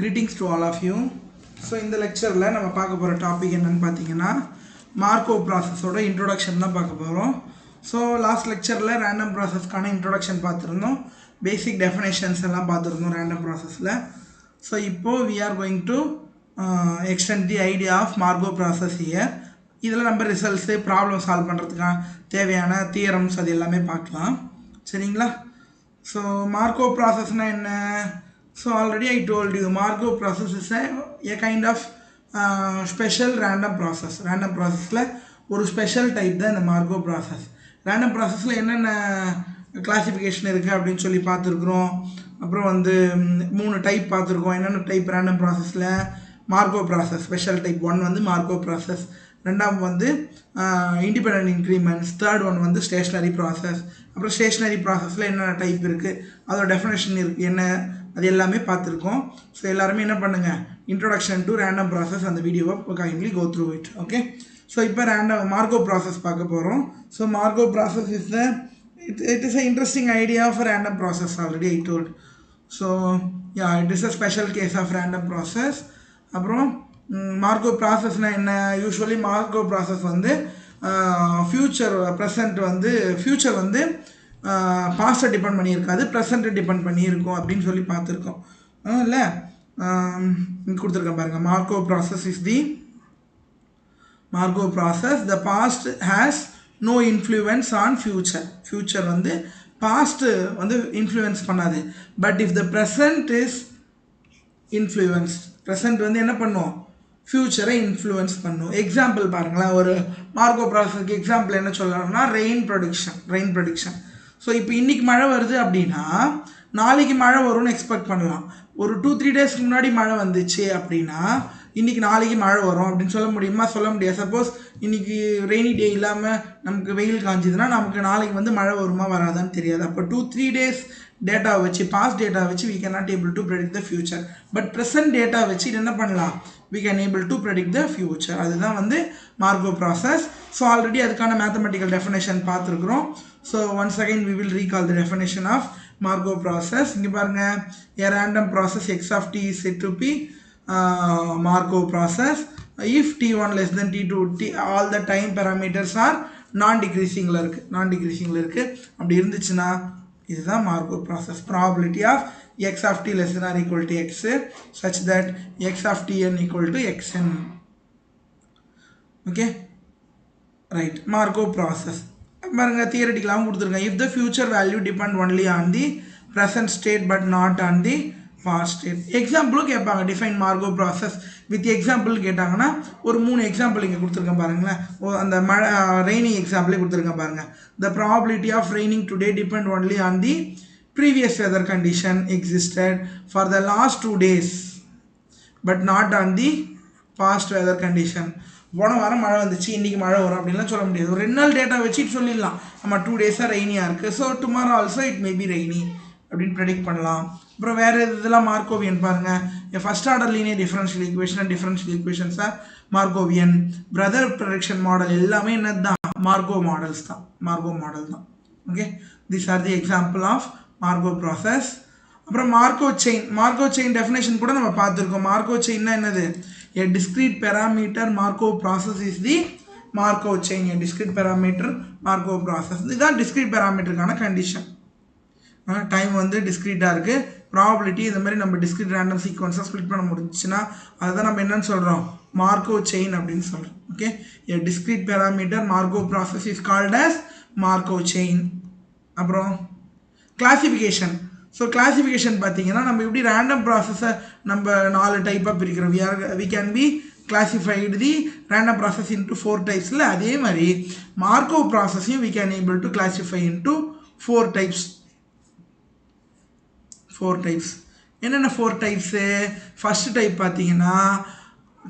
Greetings to all of you. So in the lecture la nama paaka pora topic enna pathina Markov process oda introduction da paaka porom. So last lecture la random process kana introduction paathirundom, basic definitions ella paathirundom random process la. So ipo we are going to extend the idea of Markov process here. இதெல்லாம் நம்ம results problem solve பண்ணுறதுக்கான தேவையான theorems அது எல்லாமே பார்க்கலாம் சரிங்களா. So Marco ப்ராசஸ்னால் என்ன? So already I told you Marco process is a kind of special random process. Random ப்ராசஸில் ஒரு ஸ்பெஷல் டைப் தான் இந்த மார்க்கோ ப்ராசஸ். ரேண்டம் ப்ராசஸில் என்னென்ன கிளாசிஃபிகேஷன் இருக்குது அப்படின்னு சொல்லி பார்த்துருக்குறோம். அப்புறம் வந்து 3 டைப் பார்த்துருக்கோம். என்னென்ன டைப் ரேண்டம் ப்ராசஸில்? மார்க்கோ ப்ராசஸ் ஸ்பெஷல் டைப் 1 வந்து மார்க்கோ ப்ராசஸ், ரெண்டாம் வந்து இண்டிபெண்டன்ட் இன்க்ரிமெண்ட்ஸ், தேர்ட் ஒன் வந்து ஸ்டேஷ்னரி ப்ராசஸ். அப்புறம் ஸ்டேஷ்னரி ப்ராசஸில் என்னென்ன டைப் இருக்குது, அதோட டெஃபினேஷன் இருக்குது என்ன, அது எல்லாமே பார்த்துருக்கோம். ஸோ எல்லாருமே என்ன பண்ணுங்கள், இன்ட்ரோடக்ஷன் டு ரேண்டம் ப்ராசஸ் அந்த வீடியோவை kindly go through it. Okay, so இப்போ ரேண்டம் மார்க்கோ ப்ராசஸ் பார்க்க போகிறோம். So Markov process is it is an interesting idea of a random process, already I told. So yeah, it is a special case of random process. அப்புறம் Marco ப்ராசஸ்னால் என்ன? Usually Marco process வந்து future present வந்து future வந்து பாஸ்ட்டை depend பண்ணியிருக்காது, ப்ரெசண்ட்டை depend பண்ணியிருக்கோம் அப்படின்னு சொல்லி பார்த்துருக்கோம் இல்லை. இங்கே கொடுத்துருக்கேன் பாருங்கள். Markov process is the Markov process the past has no influence on future. Future வந்து பாஸ்ட்டு வந்து இன்ஃப்ளூயன்ஸ் பண்ணாது. But if the present is influence, present வந்து என்ன பண்ணும், ஃப்யூச்சரை இன்ஃப்ளூயன்ஸ் பண்ணும். எக்ஸாம்பிள் பாருங்களேன், ஒரு மார்க்கோ ப்ராசஸ்க்கு எக்ஸாம்பிள் என்ன சொல்லலாம்னா ரெயின் ப்ரொடிக்ஷன். ஸோ இப்போ இன்றைக்கி மழை வருது அப்படின்னா நாளைக்கு மழை வரும்னு எக்ஸ்பெக்ட் பண்ணலாம். ஒரு 2-3 டேஸ்க்கு முன்னாடி மழை வந்துச்சு அப்படின்னா இன்றைக்கி நாளைக்கு மழை வரும் அப்படின்னு சொல்ல முடியுமா? சொல்ல முடியாது. சப்போஸ் இன்றைக்கி ரெய்னி டே இல்லாமல் நமக்கு வெயில் காஞ்சிதுன்னா நமக்கு நாளைக்கு வந்து மழை வருமா வராதான்னு தெரியாது. அப்போ 2-3 டேஸ் டேட்டா வச்சு, பாஸ்ட் டேட்டா வச்சு we cannot able to predict the future. But present data வச்சு என்ன பண்ணலாம், we can able to predict the future. அதுதான் வந்து மார்க்கோ ப்ராசஸ். ஸோ ஆல்ரெடி அதுக்கான மேத்தமெட்டிக்கல் டெஃபினேஷன் பார்த்துருக்குறோம். So once again we will recall the definition of Markov process. இங்கே பாருங்கள், a random process x of t is said to be Markov process if t1 less than t2 all the time parameters are non-decreasingல இருக்குது. அப்படி இருந்துச்சுன்னா இதுதான் Markov process. Probability of x of t less than or equal to x such that x of tn equal to xn. Okay right. Markov process பாருங்க, தியரட்டிக்கலாகவும் கொடுத்துருக்கேன். If the future value depend only on the present state but not on the past state. எக்ஸாம்பிளும் கேட்பாங்க, define Markov process with example கேட்டாங்கன்னா ஒரு 3 example இங்கே கொடுத்துருக்கேன் பாருங்களேன். அந்த மழை ரெய்னி எக்ஸாம்பிளே கொடுத்துருக்கேன் பாருங்கள். The probability of raining today depend only on the previous weather condition existed for the last 2 days but not on the past weather condition. போன வாரம் மழை வந்துச்சு, இன்றைக்கி மழை வரும் அப்படின்லாம் சொல்ல முடியாது. ஒரு 2 நாள் டேட்டா வச்சுட்டு சொல்லிடலாம், நம்ம 2 டேஸாக ரெய்னியாக இருக்குது, so tomorrow also it may be rainy அப்படின்னு ப்ரெடிக்ட் பண்ணலாம். அப்புறம் வேறு இதெல்லாம் மார்க்கோவியன் பாருங்கள். First order linear differential equation and differential equations are Markovian. பிரதர் ப்ரெடிக்ஷன் மாடல் எல்லாமே என்னது தான், மார்க்கோ மாடல் தான். Okay, these are the example of Markov process. அப்புறம் மார்க்கோ செயின் டெஃபினேஷன் கூட நம்ம பார்த்துருக்கோம். மார்க்கோ செயின்னா என்னது? A discrete parameter Markov process is the Markov chain. A discrete parameter Markov process. இதுதான் discrete parameterக்கான கண்டிஷன். டைம் வந்து டிஸ்க்ரீட்டாக இருக்குது, probability இந்த மாதிரி நம்ம டிஸ்க்ரீட் ரேண்டம் சீக்வன்ஸாக ஸ்ப்ளிட் பண்ண முடிஞ்சுன்னா அதுதான் நம்ம என்னன்னு சொல்கிறோம், மார்க்கோ செயின் அப்படின்னு சொல்கிறோம். Okay, a discrete parameter Markov process is called as Markov chain. அப்புறம் கிளாசிஃபிகேஷன். ஸோ கிளாசிஃபிகேஷன் பார்த்தீங்கன்னா நம்ம எப்படி ரேண்டம் ப்ராசஸை நம்ம 4 டைப்பாக பிரிக்கிறோம். we can be classified the random process into 4 types. அதே மாதிரி Marco ப்ராசஸையும் we can able to classify into 4 types. என்னென்ன 4 டைப்ஸு? ஃபர்ஸ்ட் டைப் பார்த்தீங்கன்னா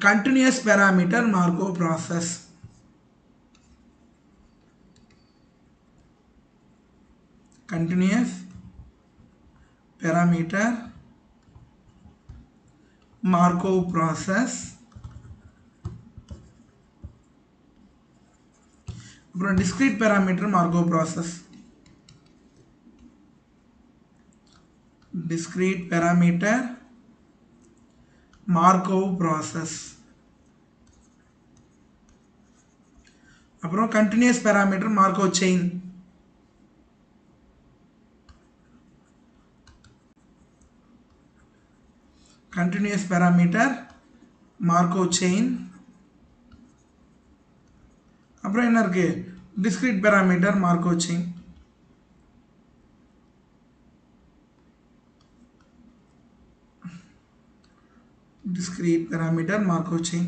continuous parameter Markov process. Continuous parameter Markov process. அப்புறம் discrete parameter Markov process. discrete parameter Markov process. அப்புறம் continuous parameter Markov chain. Continuous parameter Markov chain. அப்புறம் என்ன இருக்கு? Discrete parameter Markov chain. Discrete parameter Markov chain.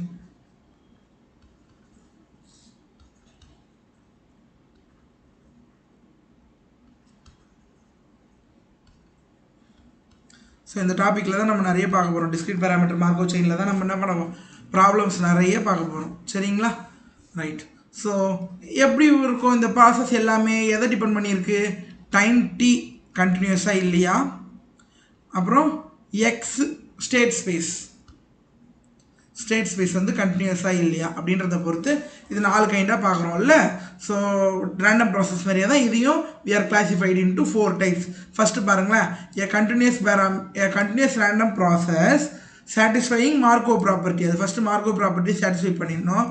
So இந்த டாப்பிக்கில் தான் நம்ம நிறைய பார்க்க போகிறோம். டிஸ்கிரீட் பேராமீட்டர் மார்க்கோவ் செயினில் தான் நம்ம என்ன பண்ணுவோம், ப்ராப்ளம்ஸ் நிறைய பார்க்க போகிறோம். சரிங்களா? ரைட். ஸோ எப்படி இருக்கும் இந்த ப்ராசஸ் எல்லாமே எதை டிபெண்ட் பண்ணியிருக்கு? டைம் டி கண்டினியூஸாக இல்லையா, அப்புறம் எக்ஸ் ஸ்டேட் ஸ்பேஸ் வந்து கண்டினியூஸாக இல்லையா அப்படின்றத பொறுத்து இது 4 கைண்டாக பார்க்குறோம்ல. ஸோ ரேண்டம் ப்ராசஸ் மாதிரியே தான் இதையும் we are classified into 4 types. First பாருங்களேன், a continuous random process satisfying Markov property. அது ஃபஸ்ட்டு Markov property satisfy பண்ணிடணும்.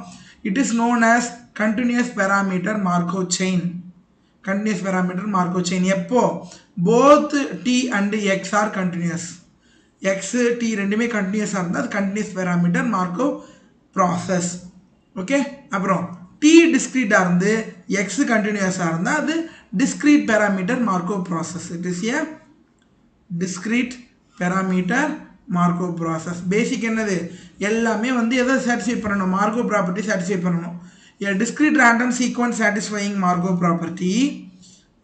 It is known as continuous parameter Markov chain. Continuous parameter Markov chain எப்போ both t and x are continuous. x t ரெண்டுமே கண்டினியூஸாக இருந்தால் அது continuous parameter Markov process. Okay. அப்புறம் t டிஸ்க்ரீட்டாக இருந்து x கண்டினியூஸாக இருந்தால் அது discrete parameter Markov process. It is a discrete parameter Markov process. Basic என்னது, எல்லாமே வந்து எதை சாட்டிஸ்ஃபை பண்ணணும், மார்க்கோவ் ப்ராப்பர்ட்டி சாட்டிஸ்ஃபை பண்ணணும். A discrete random sequence satisfying Markov property.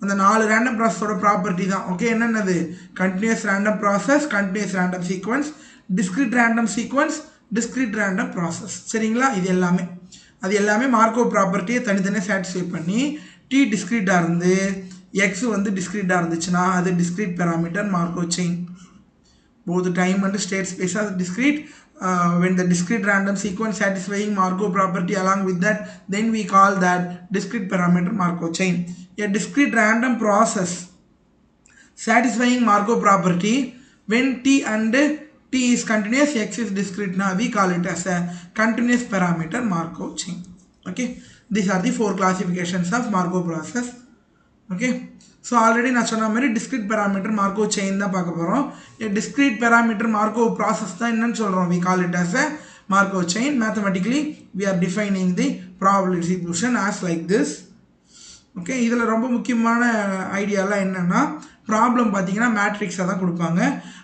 அந்த 4 ரேண்டம் ப்ராசஸோட ப்ராப்பர்ட்டி தான். ஓகே. என்னென்னது? Continuous random process, continuous random sequence, discrete random sequence, discrete random process. சரிங்களா? இது எல்லாமே அது எல்லாமே மார்க்கோவ் ப்ராப்பர்ட்டியை தனித்தனியாக சாட்டிஸ்ஃபை பண்ணி டி டிஸ்க்ரீட்டாக இருந்து எக்ஸ் வந்து டிஸ்க்ரீட்டாக இருந்துச்சுன்னா அது discrete parameter Markov chain. both time and state space are discrete. When the discrete random sequence satisfying Markov property along with that, then we call that discrete parameter Markov chain. A discrete random process satisfying Markov property when t and t is continuous, x is discrete, now we call it as a continuous parameter Markov chain. Okay, these are the 4 classifications of Markov process. Okay, so already நான் சொன்ன மாதிரி discrete parameter Markov chain தான் பார்க்க போகிறோம். discrete parameter Markov process தான் என்னன்னு சொல்கிறோம், we call it as a Markov chain. Mathematically we are defining the probability distribution as like this. Okay. இதில் ரொம்ப முக்கியமான ஐடியாலாம் என்னென்னா, ப்ராப்ளம் பார்த்தீங்கன்னா மேட்ரிக்ஸாக தான் கொடுப்பாங்க.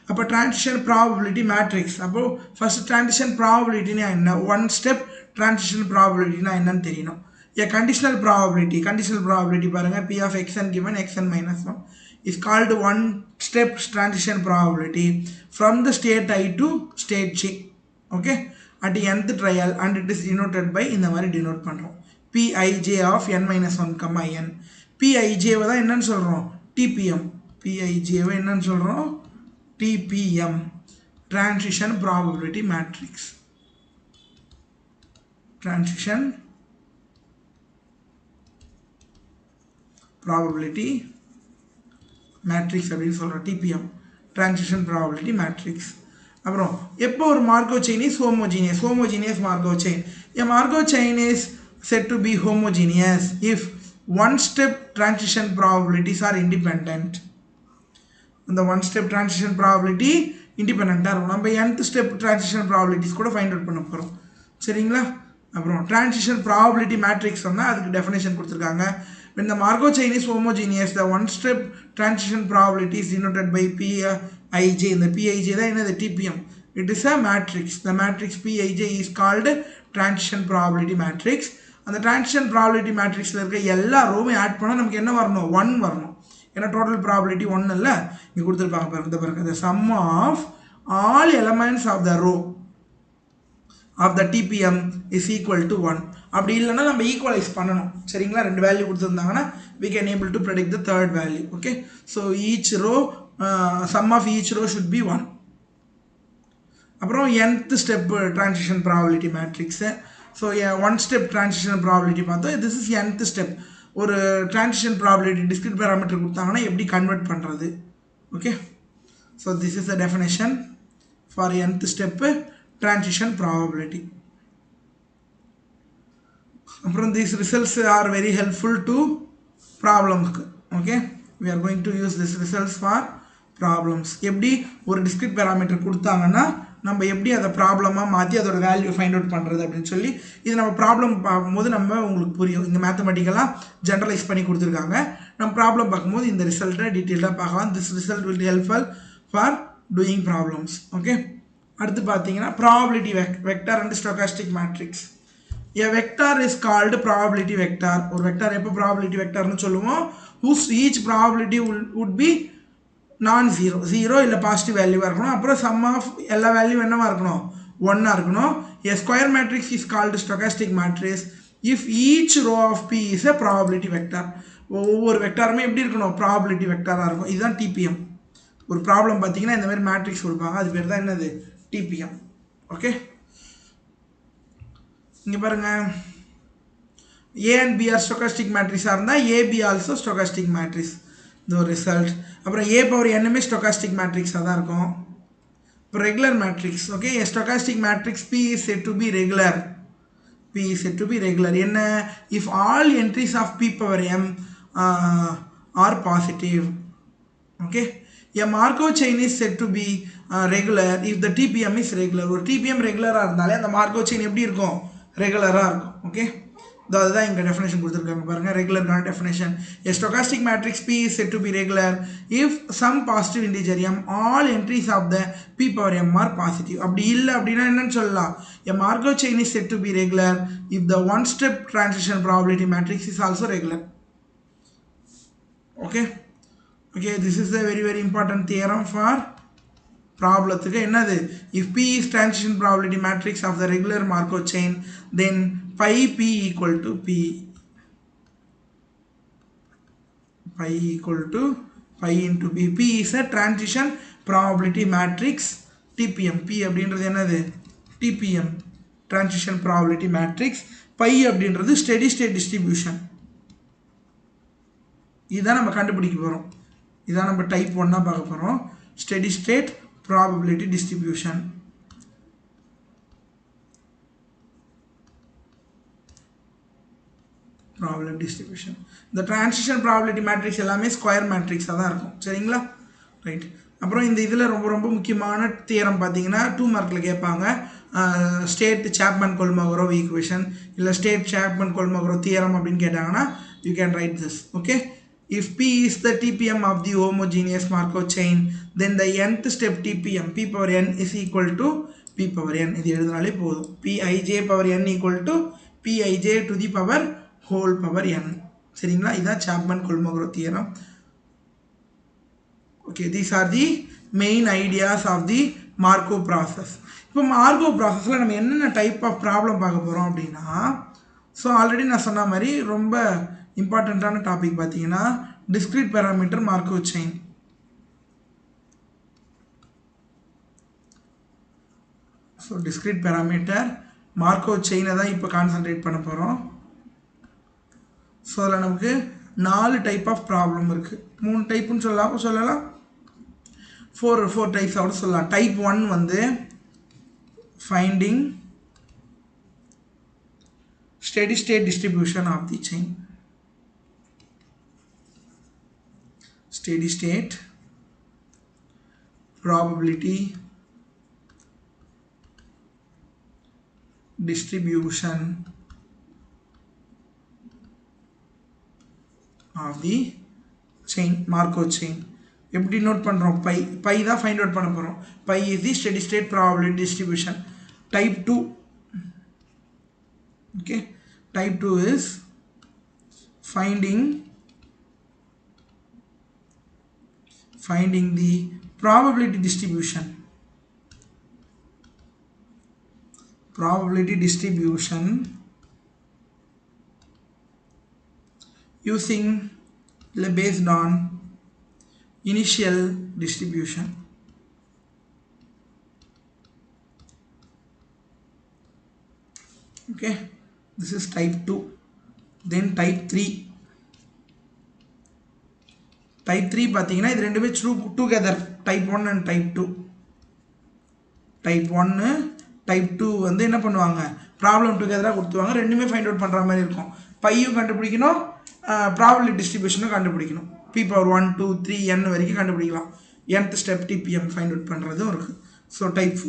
அப்போ ட்ரான்சிஷன் ப்ராபபிலிட்டி மேட்ரிக்ஸ். அப்போது ஃபஸ்ட் ட்ரான்சிஷன் ப்ராபபிலிட்டினா என்ன, 1 ஸ்டெப் ட்ரான்சிஷன் ப்ராபபிலிட்டினா என்னன்னு தெரியணும். A conditional probability பாருங்க, p of xn given xn minus 1 is called 1 step transition probability from the state I to state j. Okay, at the nth trial, and it is denoted by இந்த மாதிரி denote பண்ணுறோம், pij of n minus 1 comma n. pij தான் என்னன்னு சொல்கிறோம், tpm. pij என்னன்னு சொல்கிறோம், tpm, transition probability matrix. transition probability matrix அப்படின்னு சொல்கிறோம், TPM, transition probability matrix. அப்புறம் எப்போ ஒரு Markov chain is homogeneous Markov chain. A Markov chain is said to be homogeneous if one step transition probabilities are independent. இந்த one step transition probability independent-ஆக இருக்கும். நம்ம nth step transition probabilities கூட find out பண்ண போகிறோம். சரிங்களா? அப்புறம் transition probability matrix சொன்னால் அதுக்கு definition கொடுத்துருக்காங்க. When the Markov chain is homogeneous, the one step transition probability is denoted by Pij. In the Pij தான் என்னது, TPM. It is a matrix. The matrix Pij is called transition probability matrix. அந்த transition probability matrixல இருக்க எல்லா ரோமே add பண்ணால் நமக்கு என்ன வரணும், 1 வரணும். ஏன்னா டோட்டல் ப்ராபபிலிட்டி 1 இல்லை, இங்கே கொடுத்துருப்பாங்க பாருங்க. The sum of all elements of the row of the TPM is equal to 1. அப்படி இல்லைன்னா நம்ம ஈக்குவலைஸ் பண்ணணும். சரிங்களா? 2 வேல்யூ கொடுத்துருந்தாங்கன்னா we can able to predict the third value. Okay, so each row sum of each row should be 1. அப்புறம் nth step transition probability matrix. so one step transition probability பார்த்தோம். this is nth step. ஒரு transition probability discrete parameter கொடுத்தாங்கன்னா எப்படி convert பண்ணுறது. okay, so this is the definition for nth step transition probability. Aprom these results are very helpful to problems. Okay, we are going to use these results for problems. எப்படி ஒரு discrete parameter கொடுத்தாங்கன்னா நம்ம எப்படி அதை ப்ராப்ளமா மாத்தி அதோட value find out பண்றது அப்படினு சொல்லி இது நம்ம ப்ராப்ளம் பாக்கும்போது நம்ம உங்களுக்கு புரியும். இங்க மேத்தமேட்டிக்கலா ஜெனரலைஸ் பண்ணி கொடுத்திருக்காங்க. நம்ம ப்ராப்ளம் பாக்கும்போது இந்த ரிசல்ட்டை டீடைலா பார்க்கலாம். This result will be helpful for doing problems. Okay, அடுத்து பாத்தீங்கன்னா probability vector and stochastic matrix. A vector is called probability vector. ஒரு வெக்டார் எப்போ probability vector னு சொல்லுவோம் whose each probability would be non-zero, zero இல்ல positive value இருக்கணும். அப்புறம் sum of எல்லா வேல்யூ என்னவா இருக்கணும் 1 இருக்கணும். A square matrix is called stochastic matrix if each row of P is a probability vector. ஒவ்வொரு வெக்டாருமே எப்படி இருக்கணும் probability vector-ஆ இருக்கும். இதுதான் TPM. ஒரு ப்ராப்ளம் பாத்தீங்கன்னா இந்த மாதிரி மேட்ரிக்ஸ் கொடுப்பாங்க. அது பேர் தான் என்னது TPM. ஓகே, இங்க பாருங்க A and B are stochastic matrix-ஆ இருந்தா AB also stochastic matrix. the result. அப்புறம் A power n May stochastic matrix தான் இருக்கும். regular matrix. okay, a stochastic matrix P is said to be regular. P is said to be regular. என்ன if all entries of P power m are positive. okay, a Markov chain is said to be regular if the TPM is regular. ஒரு TPM ரெகுலரா இருந்தாலே அந்த Markov chain எப்படி இருக்கும் ரெகுலரா இருக்கும். okay, அதுதான் இங்க டெஃபினிஷன் கொடுத்திருக்காங்க பாருங்க. Regular definition a stochastic matrix P is said to be regular if some positive integer m all entries of the P power m are positive. அப்படி இல்ல அப்படினா என்னன்னு சொல்லலாம் a Markov chain is said to be regular if the one step transition probability matrix is also regular. okay, okay, this is a very important theorem for ப்ராப்ளத்துக்கு. என்னது if P is transition probability matrix of the regular Markov chain then pi P equal to P. Pi equal to pi into P. P is a transition probability matrix TPM. P அப்படின்றது என்னது TPM transition probability matrix. pi அப்படின்றது steady state distribution. இதான் நம்ம கண்டுபிடிக்க போறோம். இதான் நம்ம type 1 பார்க்க போறோம். steady state probability distribution. probability distribution. The transition probability matrix எல்லாமே ஸ்கொயர் மேட்ரிக்ஸா தான் இருக்கும். சரிங்களா? ரைட். அப்புறம் இந்த இதுல ரொம்ப முக்கியமான தியரம் பாத்தீங்கன்னா 2 மார்க்ல கேட்பாங்க. ஸ்டேட் சாப்மன் கொல்மோகரோவ் ஈக்குவேஷன் இல்ல ஸ்டேட் சாப்மன் கொல்மோகரோவ் தியரம் அப்படினு கேட்டாங்கன்னா you can write this. okay, if P is the TPM of the homogeneous Markov chain then the nth step TPM P power n is equal to P power n. இது எழுதினாலே போதும். Pij power n equal to Pij to the power whole power n. சரிங்களா? இதான் Chapman Kolmogorov theorem. okay, these are the main ideas of the Markov process. இப்போ Markov processல நம்ம என்னென்ன type of problem பார்க்க போறோம் அப்படினா சோ ஆல்ரெடி நான் சொன்ன மாதிரி ரொம்ப இம்பார்ட்டன்ட்டான டாபிக் பாத்தீங்கன்னா discrete parameter Markov chain. so discrete parameter Markov chain தான் இப்போ கான்சென்ட்ரேட் பண்ண போறோம். சோ அதுல நமக்கு 4 டைப் ஆஃப் ப்ராப்ளம் இருக்கு. 3 டைப்னு சொல்லலாம் 4 டைப்ஸ் ஆட சொல்லலாம். டைப் 1 வந்து finding steady state distribution of the chain. steady state probability distribution of the chain, Markov chain. எப்படி நோட் பண்றோம் pi தான் ஃபைண்ட் அவுட் பண்ண போறோம். pi is the steady state probability distribution. type 2. okay, type 2 is finding the probability distribution using based on initial distribution. okay, this is type 2. then type 3 பாத்தீங்கன்னா இது ரெண்டுமே together type 1 and type 2. type 1 type 2 வந்து என்ன பண்ணுவாங்க, problem டுகெதராக கொடுத்துருவாங்க, ரெண்டுமே find out பண்ணுற மாதிரி இருக்கும். பையும் கண்டுபிடிக்கணும், ப்ராபபிலிட்டி டிஸ்ட்ரிபியூஷனும் கண்டுபிடிக்கணும். p பவர் 1 2 3 n வரைக்கும் கண்டுபிடிக்கலாம். nth step TPM find out பண்ணுறதும் இருக்குது. ஸோ டைப்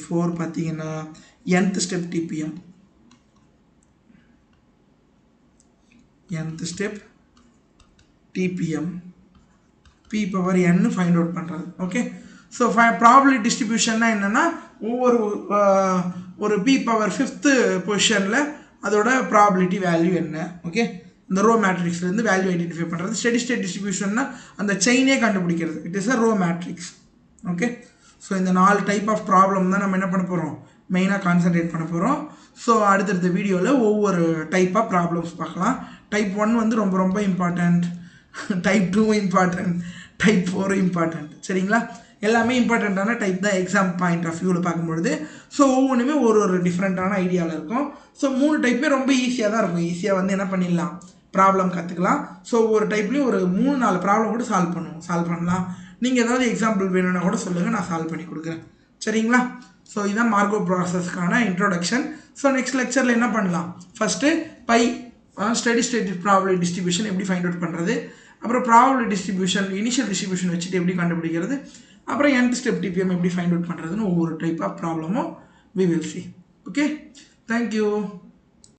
4 பார்த்தீங்கன்னா nth step TPM, nth step TPM p power n find out பண்ணுறது. ஓகே, ஸோ ப்ராபபிலிட்டி டிஸ்ட்ரிபியூஷன்னா என்னென்னா ஒவ்வொரு ஒரு p பவர் 5th பொசிஷனில் அதோட ப்ராபபிலிட்டி வேல்யூ என்ன. ஓகே, இந்த ரோ மேட்ரிக்ஸ்லேருந்து வேல்யூ ஐடென்டிஃபை பண்ணுறது. ஸ்டெடி ஸ்டேட் டிஸ்ட்ரிபியூஷன்னா அந்த செயினே கண்டுபிடிக்கிறது. It is a row matrix. Okay, so இந்த 4 டைப் ஆஃப் ப்ராப்ளம் தான் நம்ம என்ன பண்ண போகிறோம், மெயினாக கான்சன்ட்ரேட் பண்ண போகிறோம். ஸோ அடுத்தடுத்த வீடியோவில் ஒவ்வொரு டைப் ஆஃப் ப்ராப்ளம்ஸ் பார்க்கலாம். டைப் 1 வந்து ரொம்ப ரொம்ப important, type 2 important, type 4 important. சரிங்களா, எல்லாமே இம்பார்ட்டண்ட்டான டைப் தான் எக்ஸாம் பாயிண்ட் ஆஃப் வியூவில் பார்க்கும்பொழுது. ஸோ ஒவ்வொன்றுமே ஒரு டிஃப்ரெண்ட்டான ஐடியாவில் இருக்கும். ஸோ 3 டைப்புமே ரொம்ப ஈஸியாக தான் இருக்கும். ஈஸியாக வந்து என்ன பண்ணிடலாம், ப்ராப்ளம் கற்றுக்கலாம். ஸோ ஒரு டைப்லேயும் ஒரு 3-4 ப்ராப்ளம் கூட சால்வ் பண்ணலாம். நீங்கள் ஏதாவது எக்ஸாம்பிள் வேணும்னா கூட சொல்லுங்கள், நான் சால்வ் பண்ணி கொடுக்குறேன். சரிங்களா, ஸோ இதுதான் மார்கோவ் ப்ராசஸ்க்கான இன்ட்ரோடக்ஷன். ஸோ நெக்ஸ்ட் லெக்சரில் என்ன பண்ணலாம், first by steady state probability distribution எப்படி ஃபைண்ட் அவுட் பண்ணுறது, அப்புறம் ப்ராபபிலிட்டி டிஸ்ட்ரிபியூஷன் இனிஷியல் டிஸ்ட்ரிபியூஷன் வச்சுட்டு எப்படி கண்டுபிடிக்கிறது, அப்புறம் nth ஸ்டெப் TPM எப்படி ஃபைண்ட் அவுட் பண்ணுறதுன்னு ஒவ்வொரு டைப் ஆஃப் ப்ராப்ளமும் we will see. Okay, thank you.